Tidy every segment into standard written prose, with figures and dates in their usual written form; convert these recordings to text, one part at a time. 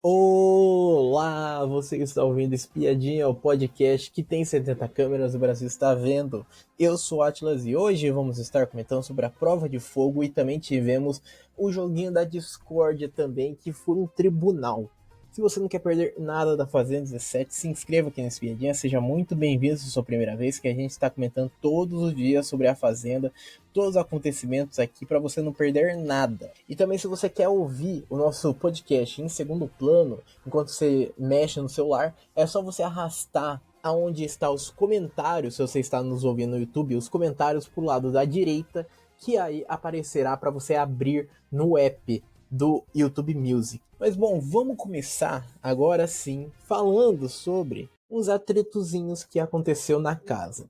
Olá, você que está ouvindo Espiadinha, o podcast que tem 70 câmeras, o Brasil está vendo. Eu sou o Atlas e hoje vamos estar comentando sobre a prova de fogo e também tivemos o joguinho da Discord também, que foi um tribunal. Se você não quer perder nada da Fazenda 17, se inscreva aqui no Espiadinha, seja muito bem-vindo se é a sua primeira vez, que a gente está comentando todos os dias sobre a Fazenda, todos os acontecimentos aqui para você não perder nada. E também se você quer ouvir o nosso podcast em segundo plano, enquanto você mexe no celular, é só você arrastar aonde está os comentários, se você está nos ouvindo no YouTube, os comentários pro lado da direita, que aí aparecerá para você abrir no app do YouTube Music. Mas bom, vamos começar agora sim falando sobre uns atritozinhos que aconteceu na casa.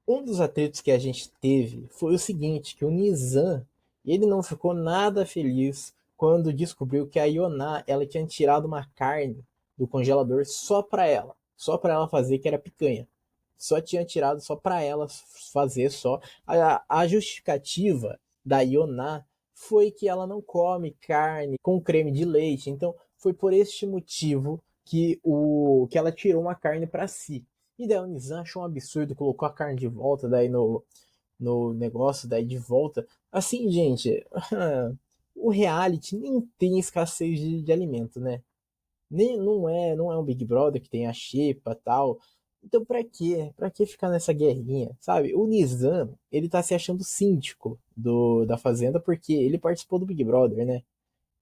Um dos atritos que a gente teve foi o seguinte, que o Nizam, ele não ficou nada feliz quando descobriu que a Ioná, ela tinha tirado uma carne do congelador só para ela fazer, que era picanha. Só tinha tirado só para ela fazer só. A justificativa da Ioná foi que ela não come carne com creme de leite, então foi por este motivo que ela tirou uma carne para si. E daí o Nizam achou um absurdo, colocou a carne de volta daí no negócio, daí de volta. Assim, gente, o reality nem tem escassez de alimento, né? Nem, não é um Big Brother que tem a xepa e tal. Então pra quê? Pra que ficar nessa guerrinha, sabe? O Nizam, ele tá se achando síndico da Fazenda porque ele participou do Big Brother, né?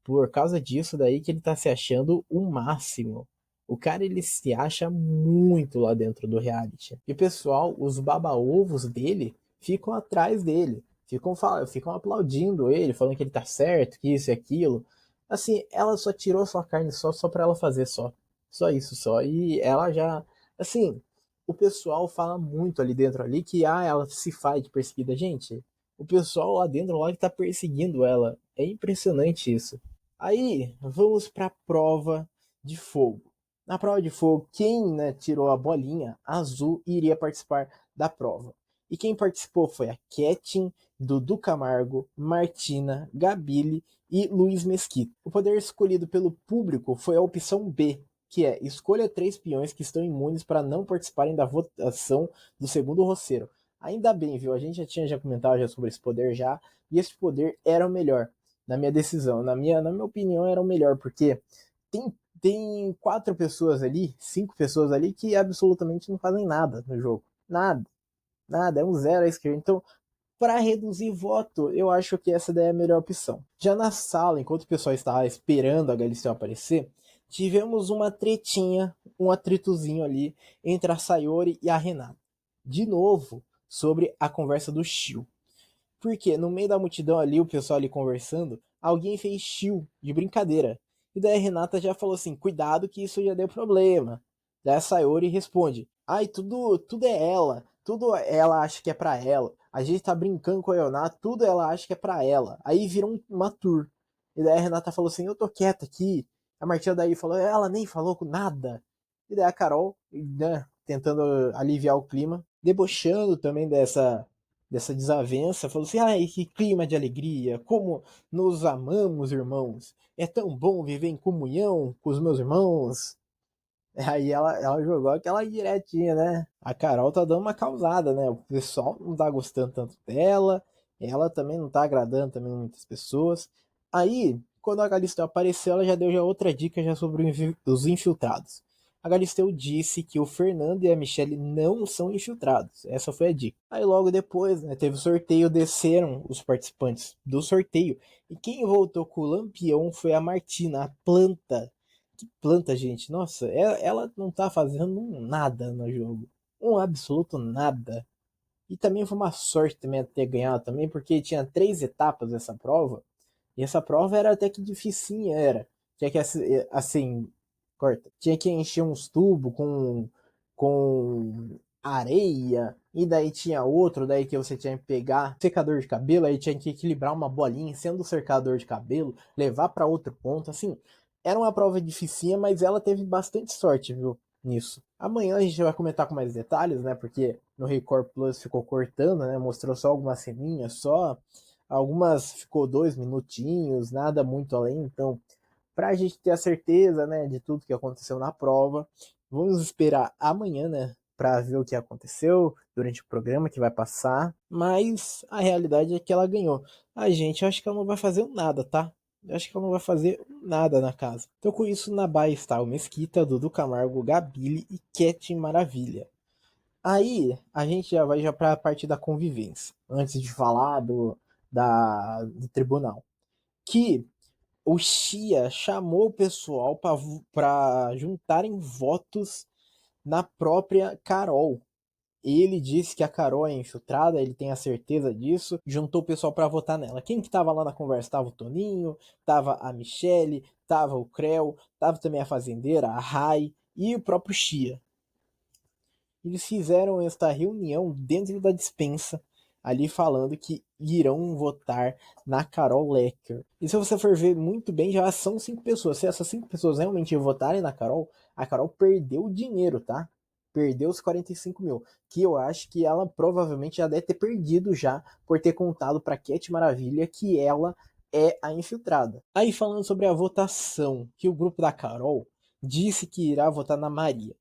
Por causa disso daí que ele tá se achando o máximo. O cara, ele se acha muito lá dentro do reality. E o pessoal, os baba-ovos dele, ficam atrás dele. Ficam aplaudindo ele, falando que ele tá certo, que isso e aquilo. Assim, ela só tirou sua carne só pra ela fazer só. Só isso, só. E ela já... Assim, o pessoal fala muito ali dentro ali que, ela se faz de perseguida. Gente, o pessoal lá dentro lá que tá perseguindo ela. É impressionante isso. Aí, vamos para a prova de fogo. Na prova de fogo, quem, né, tirou a bolinha azul iria participar da prova. E quem participou foi a Ketin, Dudu Camargo, Martina, Gabile e Luiz Mesquita. O poder escolhido pelo público foi a opção B, que é escolha 3 peões que estão imunes para não participarem da votação do segundo roceiro. Ainda bem, viu? A gente já tinha comentado já sobre esse poder já, e esse poder era o melhor na minha decisão. Na minha opinião, era o melhor, porque tem 4 pessoas ali, 5 pessoas ali, que absolutamente não fazem nada no jogo. Nada, nada, é um zero à esquerda. Então, para reduzir voto, eu acho que essa daí é a melhor opção. Já na sala, enquanto o pessoal estava esperando a Galisteu aparecer, tivemos uma tretinha, um atritozinho ali entre a Sayori e a Renata. De novo, sobre a conversa do Shio. Porque no meio da multidão ali, o pessoal ali conversando, alguém fez chill de brincadeira. E daí a Renata já falou assim: cuidado que isso já deu problema. Daí a Sayori responde: ai, tudo é ela. Tudo ela acha que é pra ela. A gente tá brincando com a Ioná, tudo ela acha que é pra ela. Aí vira uma tour. E daí a Renata falou assim: eu tô quieta aqui. A Martina daí falou: ela nem falou com nada. E daí a Carol, né, tentando aliviar o clima, debochando também dessa desavença, falou assim: ai, que clima de alegria, como nos amamos, irmãos. É tão bom viver em comunhão com os meus irmãos. Aí ela jogou aquela diretinha, né? A Carol tá dando uma causada, né? O pessoal não tá gostando tanto dela, ela também não tá agradando também muitas pessoas. Aí, quando a Galisteu apareceu, ela já deu já outra dica já sobre os infiltrados. A Galisteu disse que o Fernando e a Michelle não são infiltrados. Essa foi a dica. Aí logo depois, né, teve o sorteio, desceram os participantes do sorteio. E quem voltou com o lampião foi a Martina, a planta. Que planta, gente. Nossa, ela não tá fazendo nada no jogo. Um absoluto nada. E também foi uma sorte também ter ganhado também, porque tinha 3 etapas dessa prova. E essa prova era até que dificinha, era. Tinha que, assim, corta. Tinha que encher uns tubos com areia. E daí tinha outro, daí que você tinha que pegar secador de cabelo, aí tinha que equilibrar uma bolinha sendo o secador de cabelo, levar para outro ponto, assim. Era uma prova dificinha, mas ela teve bastante sorte, viu, nisso. Amanhã a gente vai comentar com mais detalhes, né, porque no Record Plus ficou cortando, né, mostrou só algumas ceninhas, só algumas ficou 2 minutinhos, nada muito além, então pra gente ter a certeza, né, de tudo que aconteceu na prova. Vamos esperar amanhã, né, pra ver o que aconteceu durante o programa que vai passar. Mas a realidade é que ela ganhou. A gente acho que ela não vai fazer nada, tá? Eu acho que ela não vai fazer nada na casa. Então com isso na Bahia está o Mesquita, Dudu Camargo, Gabile e Cat Maravilha. Aí a gente já vai já para a parte da convivência, antes de falar do tribunal. Que o Chia chamou o pessoal para juntarem votos na própria Carol. Ele disse que a Carol é infiltrada, ele tem a certeza disso, juntou o pessoal para votar nela. Quem que tava lá na conversa? Tava o Toninho, tava a Michelle, tava o Creu, tava também a fazendeira, a Rai e o próprio Chia. Eles fizeram esta reunião dentro da dispensa, ali falando que irão votar na Carol Lecker. E se você for ver muito bem, já são 5 pessoas. Se essas 5 pessoas realmente votarem na Carol, a Carol perdeu o dinheiro, tá? Perdeu os 45 mil. Que eu acho que ela provavelmente já deve ter perdido já por ter contado pra Cat Maravilha que ela é a infiltrada. Aí falando sobre a votação, que o grupo da Carol disse que irá votar na Maria.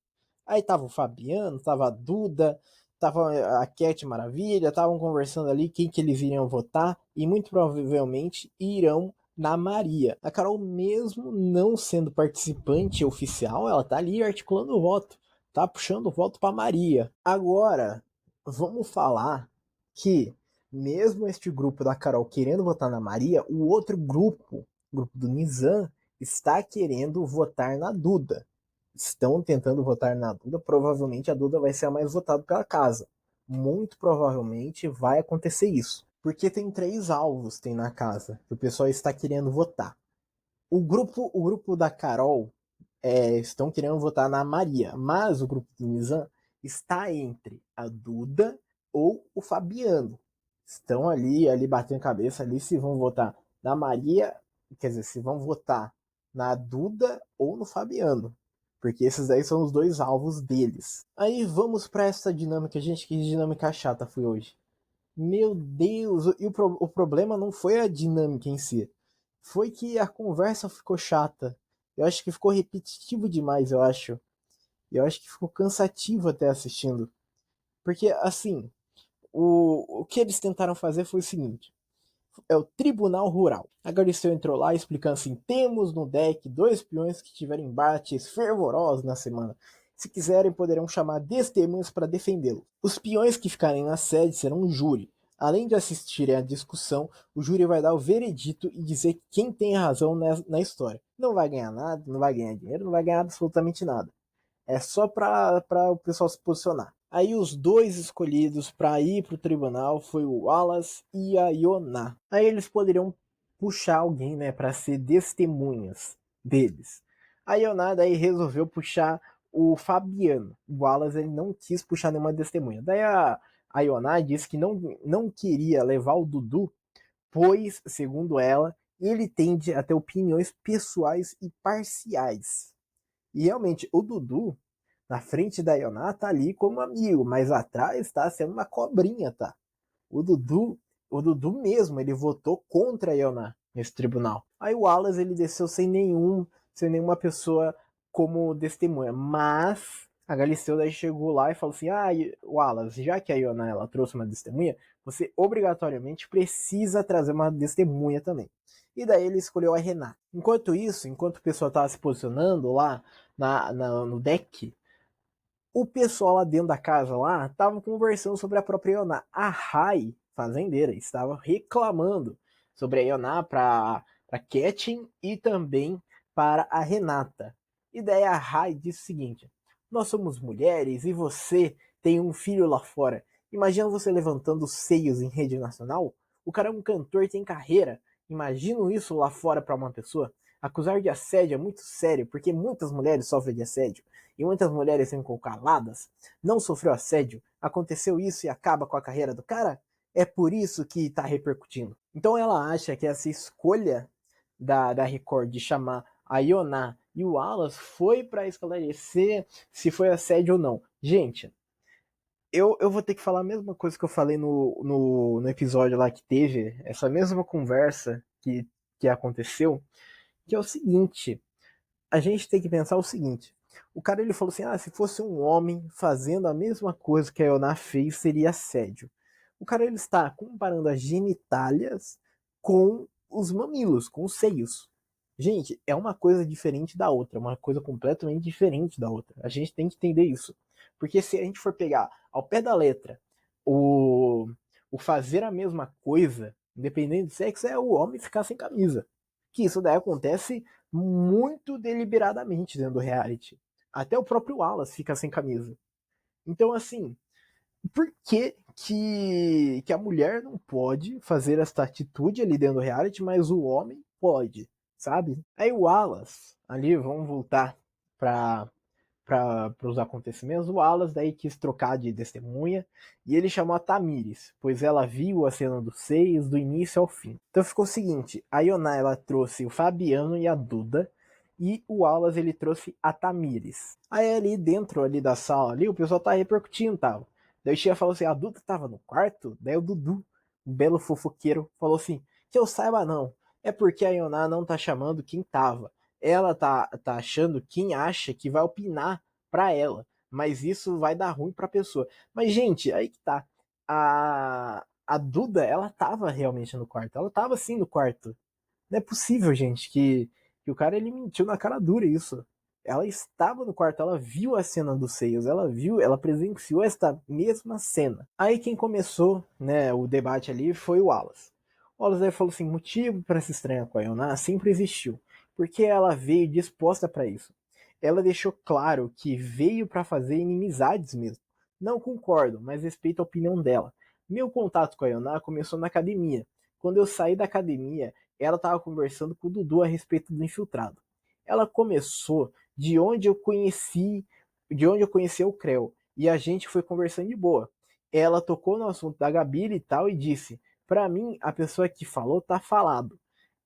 Aí tava o Fabiano, tava a Duda, tava a Cat Maravilha, estavam conversando ali quem que eles iriam votar e muito provavelmente irão na Maria. A Carol, mesmo não sendo participante oficial, ela tá ali articulando o voto, tá puxando o voto para Maria. Agora, vamos falar que mesmo este grupo da Carol querendo votar na Maria, o outro grupo, o grupo do Nizam, está querendo votar na Duda. Estão tentando votar na Duda, provavelmente a Duda vai ser a mais votada pela casa. Muito provavelmente vai acontecer isso. Porque tem 3 alvos tem na casa que o pessoal está querendo votar. O grupo da Carol estão querendo votar na Maria, mas o grupo do Nizam está entre a Duda ou o Fabiano. Estão ali batendo cabeça ali se vão votar na Maria, quer dizer, se vão votar na Duda ou no Fabiano. Porque esses daí são os 2 alvos deles. Aí vamos para essa dinâmica, gente, que dinâmica chata foi hoje. Meu Deus, e o problema não foi a dinâmica em si. Foi que a conversa ficou chata. Eu acho que ficou repetitivo demais, eu acho. Eu acho que ficou cansativo até assistindo. Porque, assim, o que eles tentaram fazer foi o seguinte: é o Tribunal Rural. A Galisteu entrou lá explicando assim: temos no deck 2 peões que tiveram embates fervorosos na semana. Se quiserem, poderão chamar testemunhas para defendê-lo. Os peões que ficarem na sede serão um júri. Além de assistirem à discussão, o júri vai dar o veredito e dizer quem tem razão na história. Não vai ganhar nada, não vai ganhar dinheiro, não vai ganhar absolutamente nada. É só para o pessoal se posicionar. Aí os 2 escolhidos para ir para o tribunal foi o Wallace e a Ioná. Aí eles poderiam puxar alguém, né, para ser testemunhas deles. A Ioná daí resolveu puxar o Fabiano. O Wallace ele não quis puxar nenhuma testemunha. Daí a Ioná disse que não queria levar o Dudu, pois, segundo ela, ele tende a ter opiniões pessoais e parciais. E realmente, o Dudu, na frente da Ioná, tá ali como amigo, mas atrás tá sendo uma cobrinha, tá? O Dudu, o Dudu mesmo, ele votou contra a Ioná nesse tribunal. Aí o Wallace, ele desceu sem nenhuma pessoa como testemunha, mas a Galisteu daí chegou lá e falou assim: ah, Wallace, já que a Ioná ela trouxe uma testemunha, você obrigatoriamente precisa trazer uma testemunha também. E daí ele escolheu a Renata. Enquanto isso, enquanto o pessoal estava se posicionando lá no deck, o pessoal lá dentro da casa lá estava conversando sobre a própria Ioná. A Rai, fazendeira, estava reclamando sobre a Ioná para Ketin e também para a Renata. E daí a Rai disse o seguinte: nós somos mulheres e você tem um filho lá fora. Imagina você levantando seios em rede nacional? O cara é um cantor, tem carreira. Imagina isso lá fora para uma pessoa. Acusar de assédio é muito sério, porque muitas mulheres sofrem de assédio e muitas mulheres ficam caladas. Não sofreu assédio, aconteceu isso e acaba com a carreira do cara? É por isso que tá repercutindo. Então ela acha que essa escolha da Record de chamar a Ioná e o Wallace foi para esclarecer se foi assédio ou não. Gente, eu vou ter que falar a mesma coisa que eu falei no episódio lá que teve, essa mesma conversa que aconteceu, que é o seguinte, a gente tem que pensar o seguinte, o cara ele falou assim, se fosse um homem fazendo a mesma coisa que a Ioná fez, seria assédio. O cara ele está comparando as genitálias com os mamilos, com os seios. Gente, é uma coisa diferente da outra, uma coisa completamente diferente da outra. A gente tem que entender isso. Porque se a gente for pegar ao pé da letra o, o fazer a mesma coisa, independente do sexo, é o homem ficar sem camisa. Que isso daí acontece muito deliberadamente dentro do reality. Até o próprio Wallace fica sem camisa. Então, assim, por que a mulher não pode fazer esta atitude ali dentro do reality, mas o homem pode, sabe? Aí o Wallace, ali, vamos voltar para para os acontecimentos, o Wallace daí quis trocar de testemunha e ele chamou a Tamires, pois ela viu a cena dos seios do início ao fim. Então ficou o seguinte, a Ioná ela trouxe o Fabiano e a Duda e o Wallace ele trouxe a Tamires. Aí ali dentro ali da sala ali, o pessoal tá repercutindo, tal. Daí o Chia falou assim, a Duda tava no quarto? Daí o Dudu, um belo fofoqueiro, falou assim, que eu saiba não, é porque a Ioná não tá chamando quem tava. Ela tá achando quem acha que vai opinar pra ela. Mas isso vai dar ruim pra pessoa. Mas, gente, aí que tá. A Duda, ela tava realmente no quarto. Ela tava sim no quarto. Não é possível, gente, que o cara ele mentiu na cara dura isso. Ela estava no quarto, ela viu a cena dos seios, ela viu, ela presenciou esta mesma cena. Aí quem começou, né, o debate ali foi o Wallace. O Wallace aí falou assim, motivo para se estranhar com a Yona sempre existiu, porque ela veio disposta para isso. Ela deixou claro que veio para fazer inimizades mesmo. Não concordo, mas respeito a opinião dela. Meu contato com a Yona começou na academia. Quando eu saí da academia, ela estava conversando com o Dudu a respeito do infiltrado. Ela começou de onde eu conheci o Creu, e a gente foi conversando de boa. Ela tocou no assunto da Gabi e tal e disse: "Para mim, a pessoa que falou tá falado.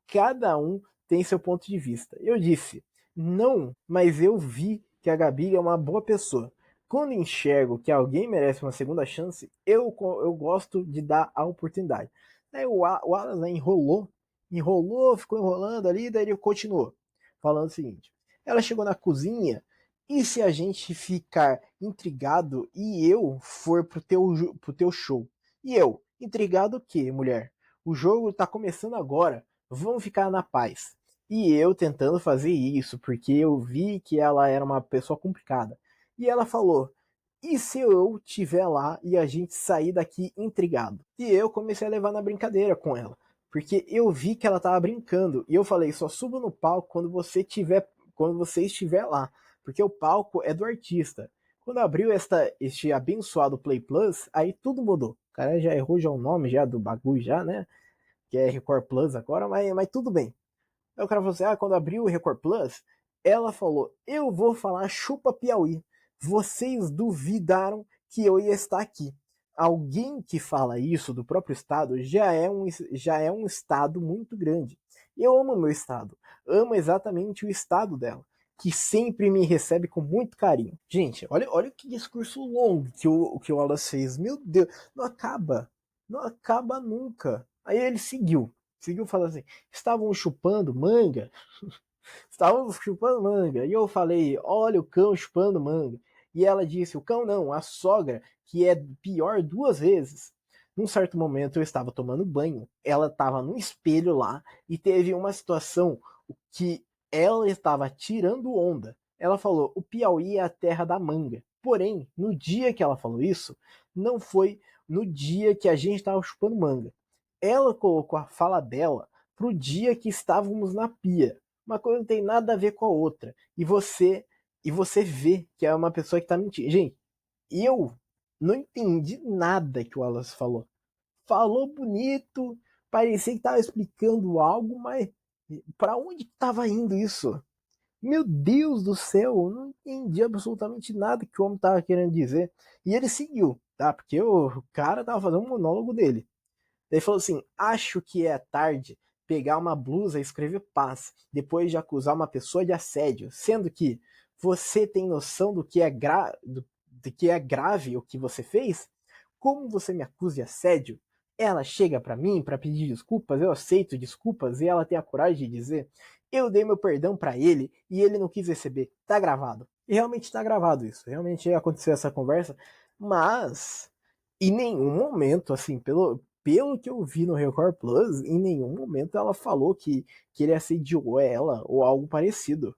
Cada um tem seu ponto de vista." Eu disse: "Não, mas eu vi que a Gabi é uma boa pessoa. Quando enxergo que alguém merece uma segunda chance, eu gosto de dar a oportunidade." Aí o Alan né, enrolou, ficou enrolando ali, daí ele continuou falando o seguinte: ela chegou na cozinha, e se a gente ficar intrigado e eu for pro teu show? E eu, intrigado o quê, mulher? O jogo tá começando agora, vamos ficar na paz. E eu tentando fazer isso, porque eu vi que ela era uma pessoa complicada. E ela falou: e se eu tiver lá e a gente sair daqui intrigado? E eu comecei a levar na brincadeira com ela, porque eu vi que ela tava brincando e eu falei: só subo no palco quando você estiver lá, porque o palco é do artista. Quando abriu este abençoado Play Plus, aí tudo mudou. O cara já errou já o nome já do bagulho já, né? Que é Record Plus agora, mas tudo bem. Aí o cara falou assim: quando abriu o Record Plus, ela falou: eu vou falar chupa Piauí. Vocês duvidaram que eu ia estar aqui. Alguém que fala isso do próprio estado já é um estado muito grande. Eu amo meu estado. Amo exatamente o estado dela, que sempre me recebe com muito carinho. Gente, olha que discurso longo que o Wallace fez. Meu Deus, não acaba. Não acaba nunca. Aí ele seguiu falando assim: estavam chupando manga, estávamos chupando manga. E eu falei: olha o cão chupando manga. E ela disse: o cão não, a sogra, que é pior duas vezes. Num certo momento eu estava tomando banho, ela estava no espelho lá e teve uma situação que ela estava tirando onda. Ela falou: o Piauí é a terra da manga. Porém, no dia que ela falou isso, não foi no dia que a gente estava chupando manga. Ela colocou a fala dela pro dia que estávamos na pia. Uma coisa não tem nada a ver com a outra. E você vê que é uma pessoa que tá mentindo. Gente, eu não entendi nada que o Wallace falou. Falou bonito, parecia que tava explicando algo, mas para onde estava indo isso? Meu Deus do céu, eu não entendi absolutamente nada que o homem tava querendo dizer. E ele seguiu, tá? Porque o cara tava fazendo um monólogo dele. Ele falou assim: acho que é tarde pegar uma blusa e escrever paz, depois de acusar uma pessoa de assédio, sendo que você tem noção do que é grave o que você fez? Como você me acusa de assédio? Ela chega para mim para pedir desculpas, eu aceito desculpas e ela tem a coragem de dizer: Eu dei meu perdão pra ele e ele não quis receber. Tá gravado. E realmente tá gravado isso. Realmente aconteceu essa conversa. Mas, em nenhum momento, assim, pelo que eu vi no Record Plus, em nenhum momento ela falou que ele assediou ela ou algo parecido.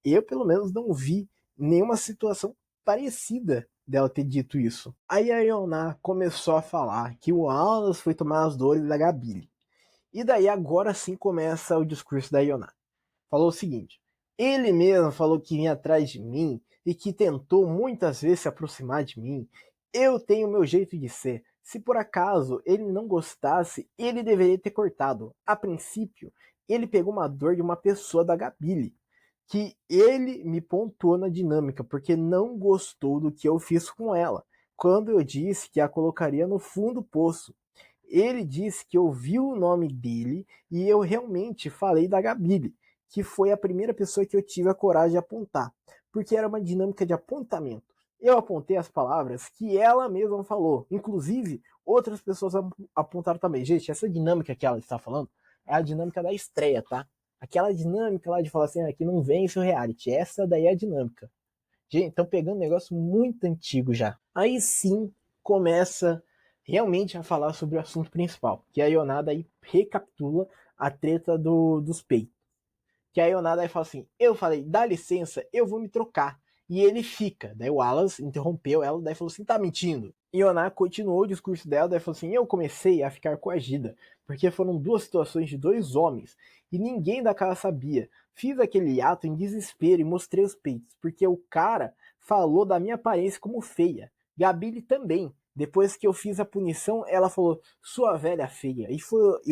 Eu, pelo menos, não vi nenhuma situação parecida dela ter dito isso. Aí a Yona começou a falar que o Wallace foi tomar as dores da Gabi. E daí agora sim começa o discurso da Yona. Falou o seguinte: ele mesmo falou que vinha atrás de mim e que tentou muitas vezes se aproximar de mim. Eu tenho meu jeito de ser. Se por acaso ele não gostasse, ele deveria ter cortado. A princípio, ele pegou uma dor de uma pessoa da Gabi, que ele me pontuou na dinâmica porque não gostou do que eu fiz com ela, quando eu disse que a colocaria no fundo do poço. Ele disse que ouviu o nome dele e eu realmente falei da Gabi, que foi a primeira pessoa que eu tive a coragem de apontar, porque era uma dinâmica de apontamento. Eu apontei as palavras que ela mesma falou, inclusive outras pessoas apontaram também. Gente, essa dinâmica que ela está falando é a dinâmica da estreia, tá? Aquela dinâmica lá de falar assim, aqui não vence o reality, essa daí é a dinâmica. Gente, estão pegando um negócio muito antigo já. Aí sim começa realmente a falar sobre o assunto principal, que a Yonada aí recapitula a treta dos peitos. Que a Yonada aí fala assim, eu falei, dá licença, eu vou me trocar. E ele fica. Daí o Wallace interrompeu ela, daí falou assim, tá mentindo. E Yonada continuou o discurso dela, daí falou assim, eu comecei a ficar coagida, porque foram duas situações de dois homens, e ninguém da casa sabia. Fiz aquele ato em desespero e mostrei os peitos, porque o cara falou da minha aparência como feia. Gabi também. Depois que eu fiz a punição, ela falou, sua velha feia, e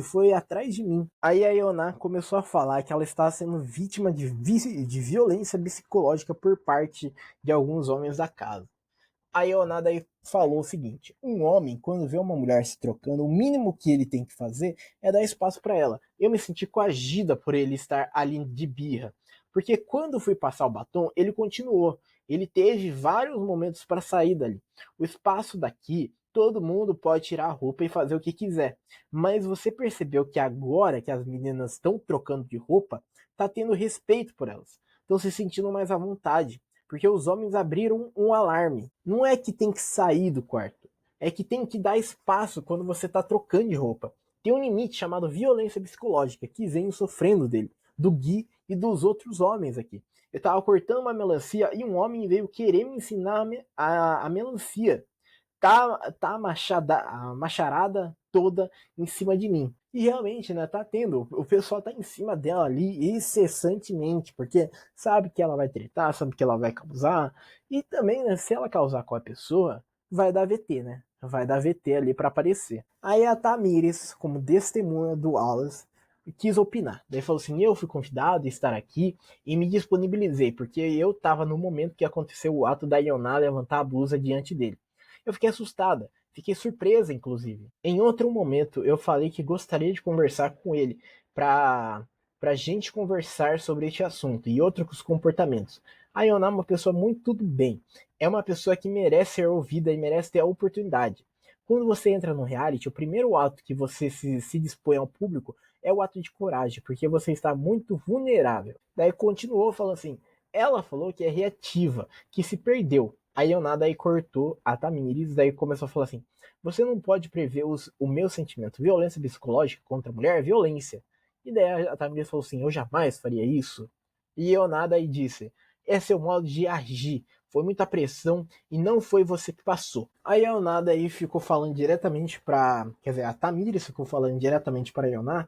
foi atrás de mim. Aí a Ioná começou a falar que ela estava sendo vítima de violência psicológica por parte de alguns homens da casa. A Ioná daí falou o seguinte, um homem, quando vê uma mulher se trocando, o mínimo que ele tem que fazer é dar espaço para ela. Eu me senti coagida por ele estar ali de birra, porque quando fui passar o batom, ele continuou. Ele teve vários momentos para sair dali. O espaço daqui, todo mundo pode tirar a roupa e fazer o que quiser. Mas você percebeu que agora que as meninas estão trocando de roupa, tá tendo respeito por elas. Estão se sentindo mais à vontade. Porque os homens abriram um alarme. Não é que tem que sair do quarto. É que tem que dar espaço quando você está trocando de roupa. Tem um limite chamado violência psicológica, que vem sofrendo dele. Do Gui e dos outros homens aqui. Eu tava cortando uma melancia e um homem veio querer me ensinar a melancia. Tá a macharada toda em cima de mim. E realmente, né, tá tendo. O pessoal tá em cima dela ali incessantemente, porque sabe que ela vai tretar, sabe que ela vai causar. E também, né, se ela causar com a pessoa, vai dar VT, né? Vai dar VT ali para aparecer. Aí a Tamires, como testemunha do Wallace, quis opinar. Daí falou assim: eu fui convidado a estar aqui e me disponibilizei, porque eu estava no momento que aconteceu o ato da Ioná levantar a blusa diante dele. Eu fiquei assustada, fiquei surpresa, inclusive. Em outro momento, eu falei que gostaria de conversar com ele para gente conversar sobre este assunto e outros comportamentos. A Ioná é uma pessoa muito do bem. É uma pessoa que merece ser ouvida e merece ter a oportunidade. Quando você entra no reality, o primeiro ato que você se dispõe ao público é o ato de coragem, porque você está muito vulnerável. Daí continuou falando assim, ela falou que é reativa, que se perdeu. Aí eu nada aí cortou a Tamires, daí começou a falar assim, você não pode prever o meu sentimento. Violência psicológica contra a mulher é violência. E daí a Tamires falou assim, eu jamais faria isso. E eu nada aí disse, é seu modo de agir. Foi muita pressão e não foi você que passou. Aí a Ionada aí ficou falando diretamente para, quer dizer, a Tamires ficou falando diretamente para a Ioná,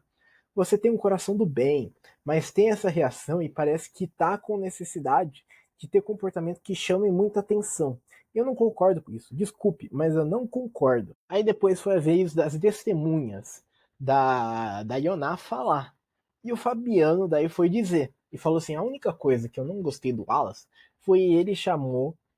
você tem um coração do bem, mas tem essa reação e parece que tá com necessidade de ter comportamento que chame muita atenção. Eu não concordo com isso. Desculpe, mas eu não concordo. Aí depois foi a vez das testemunhas da Ioná falar. E o Fabiano daí foi dizer. E falou assim, a única coisa que eu não gostei do Wallace foi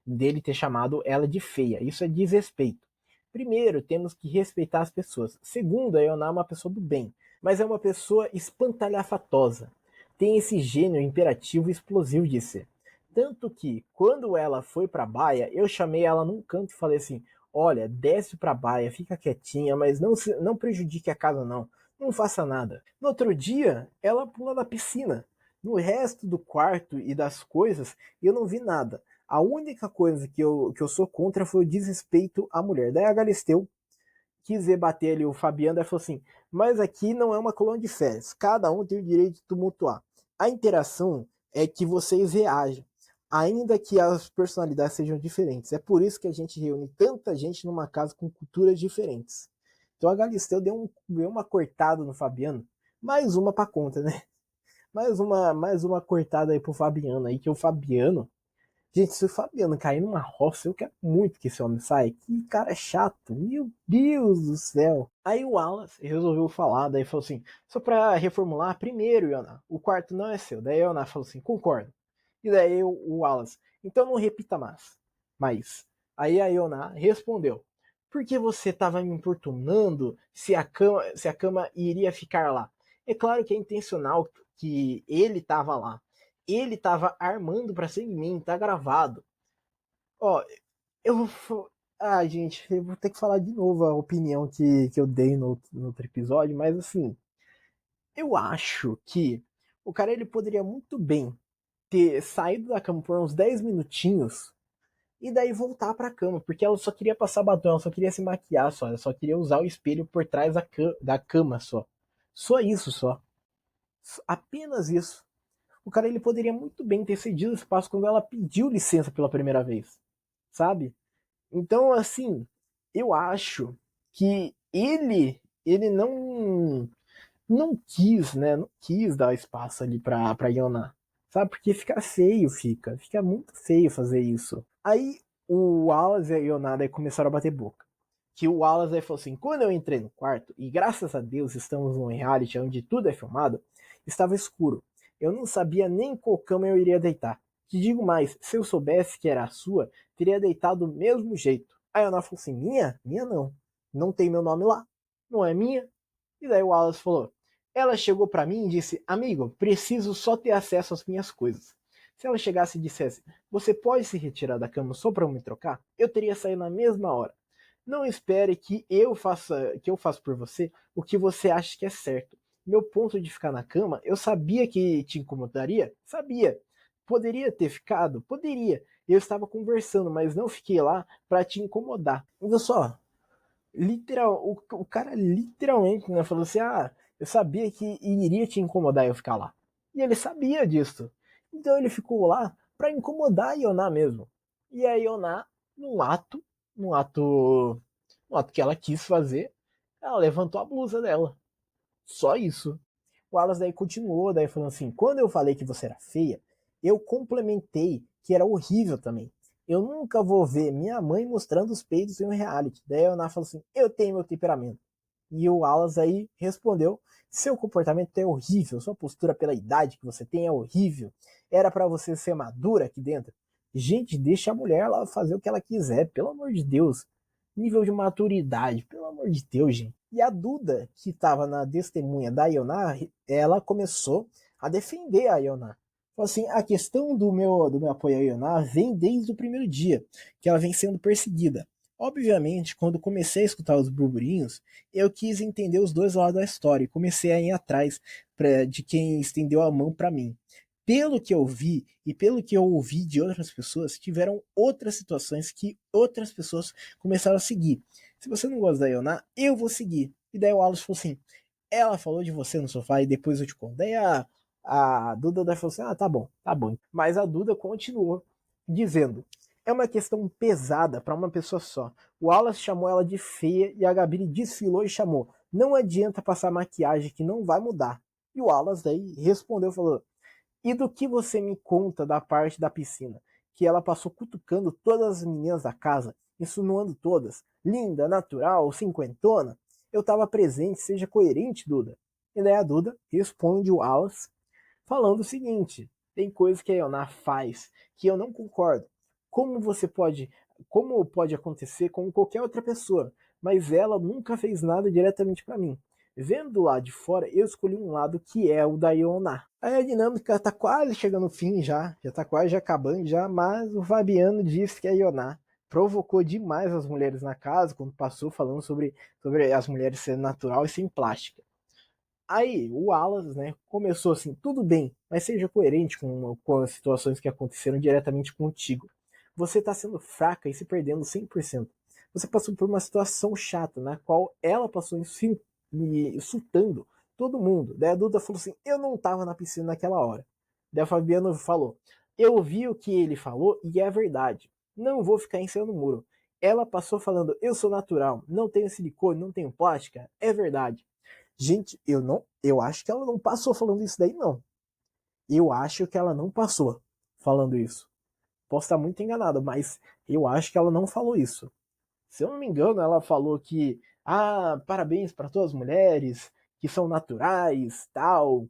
dele ter chamado ela de feia. Isso é desrespeito. Primeiro, temos que respeitar as pessoas. Segundo, a Ioná é uma pessoa do bem, mas é uma pessoa espantalhafatosa. Tem esse gênio imperativo e explosivo de ser. Tanto que, quando ela foi pra baia, eu chamei ela num canto e falei assim, olha, desce pra baia, fica quietinha, mas não prejudique a casa não. Não faça nada. No outro dia, ela pula na piscina. No resto do quarto e das coisas, eu não vi nada. A única coisa que eu sou contra foi o desrespeito à mulher. Daí a Galisteu quis rebater ali o Fabiano e falou assim: mas aqui não é uma colônia de férias, cada um tem o direito de tumultuar. A interação é que vocês reagem, ainda que as personalidades sejam diferentes. É por isso que a gente reúne tanta gente numa casa com culturas diferentes. Então a Galisteu deu uma cortada no Fabiano, mais uma pra conta, né? Mais uma cortada aí pro Fabiano aí, que o Fabiano. Gente, se o Fabiano cair numa roça, eu quero muito que esse homem saia. Que cara chato, meu Deus do céu. Aí o Wallace resolveu falar, daí falou assim: só pra reformular, primeiro, Ioná, o quarto não é seu. Daí a Ioná falou assim: concordo. E daí o Wallace: então não repita mais. Mas aí a Ioná respondeu: por que você estava me importunando se a cama iria ficar lá? É claro que é intencional que ele estava lá. Ele estava armando para ser em mim, tá gravado. Ó, eu vou. Ah, gente, eu vou ter que falar de novo a opinião que eu dei no outro episódio, mas assim, eu acho que o cara ele poderia muito bem ter saído da cama por uns 10 minutinhos e daí voltar pra cama, porque ela só queria passar batom, ela só queria se maquiar só, ela só queria usar o espelho por trás da cama só. Só isso só. Apenas isso. O cara ele poderia muito bem ter cedido o espaço quando ela pediu licença pela primeira vez, sabe? Então, assim, eu acho que ele não quis, né? Não quis dar espaço ali pra Yona, sabe? Porque fica muito feio fazer isso. Aí o Wallace e a Yonada começaram a bater boca. Que o Wallace aí falou assim: quando eu entrei no quarto, e graças a Deus estamos num reality onde tudo é filmado, estava escuro. Eu não sabia nem qual cama eu iria deitar. Te digo mais, se eu soubesse que era a sua, teria deitado do mesmo jeito. Aí a Ana falou assim: minha? Minha não. Não tem meu nome lá. Não é minha. E daí o Wallace falou: ela chegou para mim e disse: amigo, preciso só ter acesso às minhas coisas. Se ela chegasse e dissesse: você pode se retirar da cama só para eu me trocar? Eu teria saído na mesma hora. Não espere que eu faça por você o que você acha que é certo. Meu ponto de ficar na cama, eu sabia que te incomodaria? Sabia. Poderia ter ficado? Poderia. Eu estava conversando, mas não fiquei lá para te incomodar. Olha só, o cara literalmente, né, falou assim: ah, eu sabia que iria te incomodar eu ficar lá. E ele sabia disso. Então ele ficou lá para incomodar a Ioná mesmo. E a Ioná, num ato, num ato, num ato que ela quis fazer, ela levantou a blusa dela. Só isso. O Wallace daí continuou, daí falando assim: quando eu falei que você era feia, eu complementei que era horrível também. Eu nunca vou ver minha mãe mostrando os peitos em um reality. Daí a Ana falou assim: eu tenho meu temperamento. E o Wallace aí respondeu: seu comportamento é horrível, sua postura pela idade que você tem é horrível. Era para você ser madura aqui dentro. Gente, deixa a mulher lá fazer o que ela quiser, pelo amor de Deus. Nível de maturidade, pelo amor de Deus, gente. E a Duda, que estava na testemunha da Ioná, ela começou a defender a Ioná. Falou assim: a questão do meu apoio a Ioná vem desde o primeiro dia, que ela vem sendo perseguida. Obviamente, quando comecei a escutar os burburinhos, eu quis entender os dois lados da história e comecei a ir atrás de quem estendeu a mão para mim. Pelo que eu vi e pelo que eu ouvi de outras pessoas, tiveram outras situações que outras pessoas começaram a seguir. Se você não gosta da Ioná, eu vou seguir. E daí o Wallace falou assim: ela falou de você no sofá e depois eu te conto. Daí a Duda daí falou assim: ah, tá bom, tá bom. Mas a Duda continuou dizendo: é uma questão pesada para uma pessoa só. O Wallace chamou ela de feia e a Gabi desfilou e chamou: não adianta passar maquiagem que não vai mudar. E o Wallace daí respondeu, falou: e do que você me conta da parte da piscina? Que ela passou cutucando todas as meninas da casa, insinuando todas. Linda, natural, cinquentona. Eu estava presente, seja coerente, Duda. E daí a Duda responde o Wallace falando o seguinte: tem coisas que a Ioná faz que eu não concordo. Como você pode, como pode acontecer com qualquer outra pessoa, mas ela nunca fez nada diretamente para mim. Vendo do lado de fora, eu escolhi um lado que é o da Ioná. Aí a dinâmica tá quase chegando no fim já tá quase acabando já, mas o Fabiano disse que a Ioná provocou demais as mulheres na casa quando passou falando sobre as mulheres sendo natural e sem plástica. Aí o Wallace, né, começou assim, tudo bem, mas seja coerente com as situações que aconteceram diretamente contigo. Você tá sendo fraca e se perdendo 100%. Você passou por uma situação chata, na qual ela passou insultando todo mundo. Daí a Duda falou assim, eu não tava na piscina naquela hora. Daí a Fabiana falou, eu vi o que ele falou e é verdade. Não vou ficar em cima do muro. Ela passou falando, eu sou natural, não tenho silicone, não tenho plástica. É verdade. Gente, eu acho que ela não passou falando isso daí, não. Eu acho que ela não passou falando isso. Posso estar muito enganado, mas eu acho que ela não falou isso. Se eu não me engano, ela falou que, parabéns para todas as mulheres que são naturais, tal,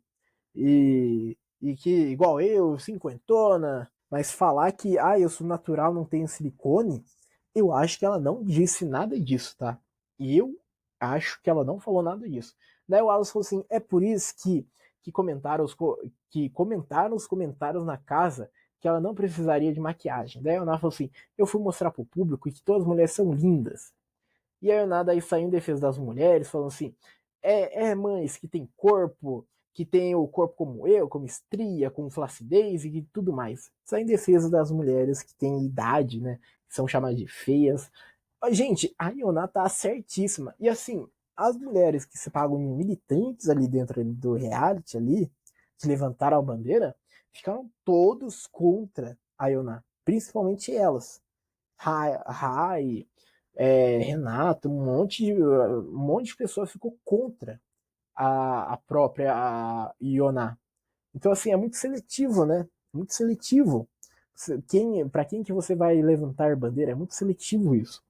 e que, igual eu, cinquentona, mas falar que, eu sou natural, não tenho silicone, eu acho que ela não disse nada disso, tá? E eu acho que ela não falou nada disso. Daí o Wallace falou assim, é por isso que comentaram os comentários na casa que ela não precisaria de maquiagem. Daí a Ana falou assim, eu fui mostrar pro público que todas as mulheres são lindas. E aí o Nada aí saiu em defesa das mulheres, falando assim: mães que tem corpo, que tem o corpo como eu, como estria, com flacidez e tudo mais. Sai em defesa das mulheres que têm idade, né? Que são chamadas de feias. Gente, a Iona tá certíssima. E assim, as mulheres que se pagam militantes ali dentro do reality ali, que levantaram a bandeira, ficaram todos contra a Iona. Principalmente elas. Rai, Renato, um monte de pessoas ficou contra a própria Ioná. Então, assim, é muito seletivo, né? Muito seletivo. Para quem que você vai levantar bandeira? É muito seletivo isso.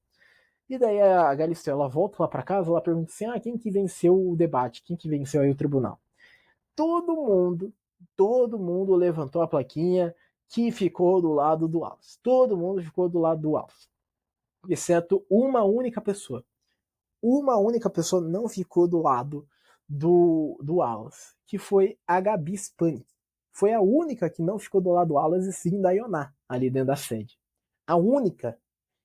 E daí a Galisteu, ela volta lá para casa, ela pergunta assim, quem que venceu o debate? Quem que venceu aí o tribunal? Todo mundo, todo mundo levantou a plaquinha que ficou do lado do Alves. Todo mundo ficou do lado do Alves, exceto uma única pessoa. Uma única pessoa não ficou do lado do Wallace, que foi a Gabi Spani. Foi a única que não ficou do lado do Wallace e sim da Ioná, ali dentro da sede. A única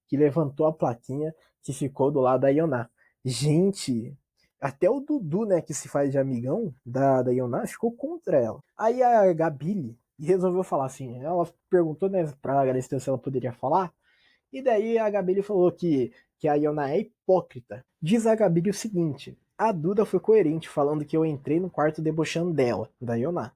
que levantou a plaquinha que ficou do lado da Ioná. Gente, até o Dudu, né, que se faz de amigão da Ioná, ficou contra ela. Aí a Gabi resolveu falar assim, ela perguntou, né, pra Galisteu se ela poderia falar, e daí a Gabi falou que a Iona é hipócrita. Diz a Gabi o seguinte: a Duda foi coerente falando que eu entrei no quarto debochando dela, da Iona,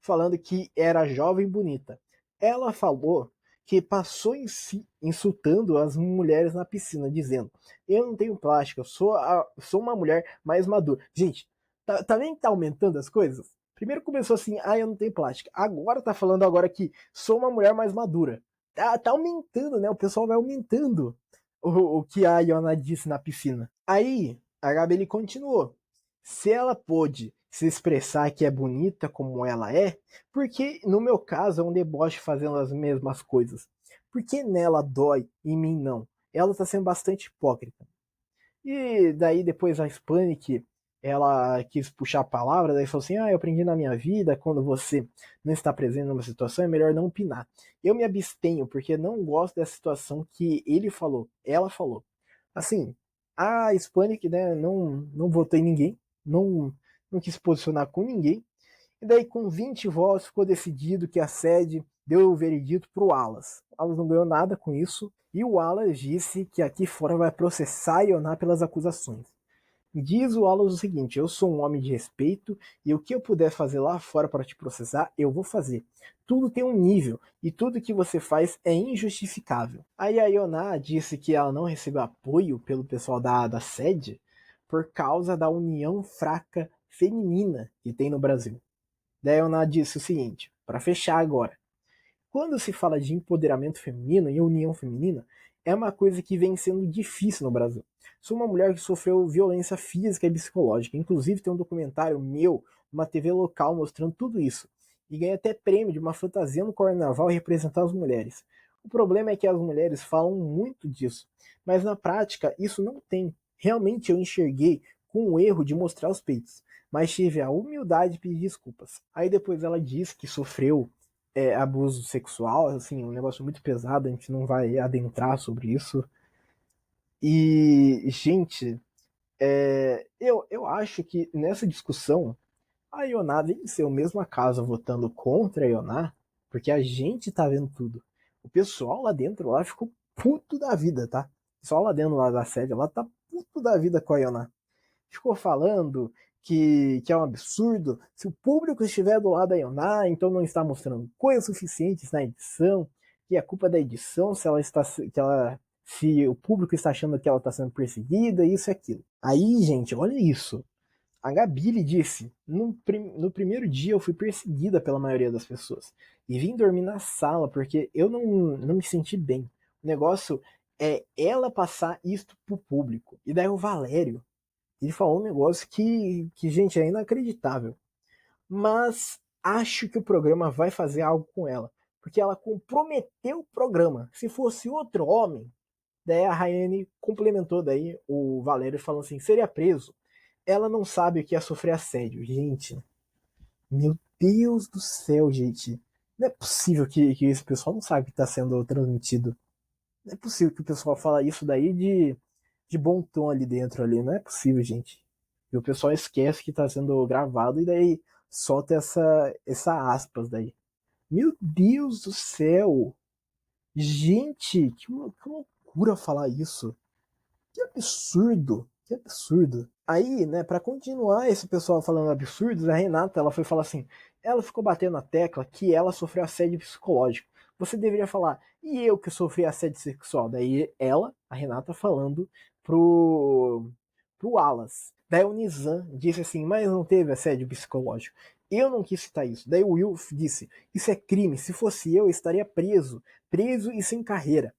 falando que era jovem e bonita. Ela falou que passou em si insultando as mulheres na piscina, dizendo: eu não tenho plástica, eu sou uma mulher mais madura. Gente, tá vendo que tá aumentando as coisas? Primeiro começou assim, eu não tenho plástica. Agora tá falando agora que sou uma mulher mais madura. Tá aumentando, né? O pessoal vai aumentando o que a Iona disse na piscina. Aí, a Gabi continuou. Se ela pôde se expressar que é bonita como ela é, porque no meu caso é um deboche fazendo as mesmas coisas. Por que nela dói e em mim não? Ela tá sendo bastante hipócrita. E daí depois a Hispanic, ela quis puxar a palavra, daí falou assim, eu aprendi na minha vida, quando você não está presente numa situação, é melhor não opinar. Eu me abstenho, porque não gosto dessa situação que ele falou, ela falou. Assim, a Hispanic, né, não votou em ninguém, não quis se posicionar com ninguém, e daí com 20 votos ficou decidido que a sede deu o veredito para o Wallace. O Wallace não ganhou nada com isso, e o Wallace disse que aqui fora vai processar a Ioná pelas acusações. Diz o Wallace o seguinte: eu sou um homem de respeito e o que eu puder fazer lá fora para te processar, eu vou fazer. Tudo tem um nível e tudo que você faz é injustificável. Aí a Ioná disse que ela não recebeu apoio pelo pessoal da sede por causa da união fraca feminina que tem no Brasil. Daí a Ioná disse o seguinte, para fechar agora: quando se fala de empoderamento feminino e união feminina, é uma coisa que vem sendo difícil no Brasil. Sou uma mulher que sofreu violência física e psicológica. Inclusive, tem um documentário meu, uma TV local, mostrando tudo isso. E ganhei até prêmio de uma fantasia no carnaval e representar as mulheres. O problema é que as mulheres falam muito disso, mas na prática isso não tem. Realmente eu enxerguei com o erro de mostrar os peitos, mas tive a humildade de pedir desculpas. Aí depois ela disse que sofreu abuso sexual, assim, um negócio muito pesado, a gente não vai adentrar sobre isso. E, gente, eu acho que nessa discussão A Ioná venceu mesmo a casa votando contra a Ioná, porque a gente tá vendo tudo. O pessoal lá dentro lá ficou puto da vida, tá? O pessoal lá dentro lá da sede lá tá puto da vida com a Ioná. Ficou falando que é um absurdo. Se o público estiver do lado da Ioná, então não está mostrando coisas suficientes na edição, que é culpa da edição se ela está que ela se o público está achando que ela está sendo perseguida, isso e aquilo. Aí, gente, olha isso. A Gabi lhe disse: no primeiro dia eu fui perseguida pela maioria das pessoas e vim dormir na sala porque eu não me senti bem. O negócio é ela passar isto pro público. E daí o Valério, ele falou um negócio que gente, é inacreditável. Mas acho que o programa vai fazer algo com ela. Porque ela comprometeu o programa. Se fosse outro homem, daí a Rayane complementou daí o Valério falando assim, seria preso. Ela não sabe o que é sofrer assédio. Gente, meu Deus do céu, gente. Não é possível que esse pessoal não sabe o que está sendo transmitido. Não é possível que o pessoal fala isso daí de bom tom ali dentro ali. Não é possível, gente. E o pessoal esquece que está sendo gravado e daí solta essa aspas daí. Meu Deus do céu! Gente, que loucura falar isso. Que absurdo, que absurdo. Aí, né, para continuar esse pessoal falando absurdos, a Renata, ela foi falar assim, ela ficou batendo na tecla que ela sofreu assédio psicológico. Você deveria falar, e eu que sofri assédio sexual? Daí ela, a Renata, falando pro Alas. Daí o Nizam disse assim, mas não teve assédio psicológico. Eu não quis citar isso. Daí o Will disse, isso é crime, se fosse eu estaria preso e sem carreira.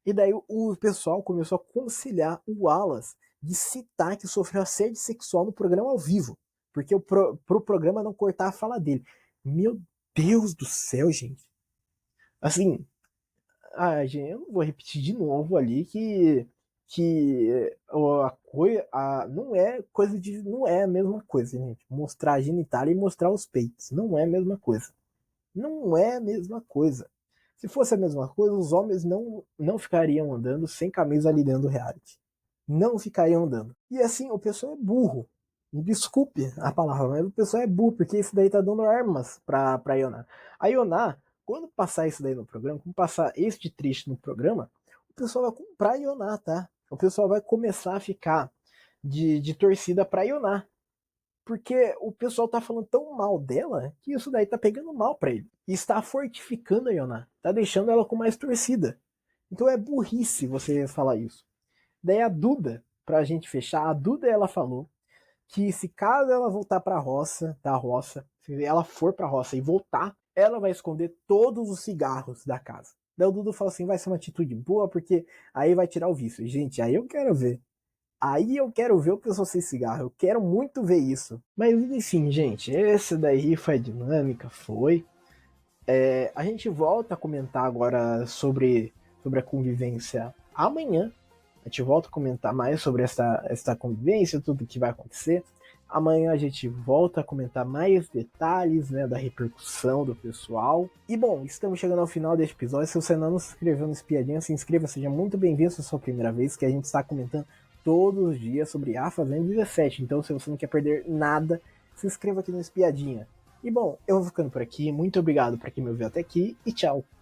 E daí o pessoal começou a aconselhar o Wallace de citar que sofreu assédio sexual no programa ao vivo. Porque pro programa não cortar a fala dele. Meu Deus do céu, gente. Assim, gente, eu não vou repetir de novo ali que a coisa não é coisa de não é a mesma coisa, gente. Mostrar a genitália e mostrar os peitos não é a mesma coisa. Não é a mesma coisa. Se fosse a mesma coisa, os homens não ficariam andando sem camisa ali dentro do reality. Não ficariam andando. E assim, o pessoal é burro. Me desculpe a palavra, mas o pessoal é burro, porque isso daí tá dando armas pra Ioná. A Ioná, quando passar isso daí no programa, quando passar este triste no programa, o pessoal vai comprar a Ioná, tá? O pessoal vai começar a ficar de torcida pra Ioná. Porque o pessoal tá falando tão mal dela que isso daí tá pegando mal pra ele. E está fortificando a Yona. Tá deixando ela com mais torcida. Então é burrice você falar isso. Daí a Duda, pra gente fechar, a Duda ela falou que se caso ela voltar pra roça, da roça, se ela for pra roça e voltar, ela vai esconder todos os cigarros da casa. Daí o Duda falou assim, vai ser uma atitude boa, porque aí vai tirar o vício. Gente, aí eu quero ver. Aí eu quero ver o pessoal sem cigarro. Eu quero muito ver isso. Mas enfim, gente, esse daí foi a dinâmica, foi. A gente volta a comentar agora sobre a convivência amanhã. A gente volta a comentar mais sobre essa convivência, tudo que vai acontecer. Amanhã a gente volta a comentar mais detalhes, né, da repercussão do pessoal. E bom, estamos chegando ao final deste episódio. Se você não se inscreveu no Espiadinha, se inscreva, seja muito bem-vindo se é a sua primeira vez, que a gente está comentando todos os dias sobre A Fazenda 17. Então, se você não quer perder nada, se inscreva aqui no Espiadinha. E bom, eu vou ficando por aqui. Muito obrigado para quem me ouviu até aqui e tchau.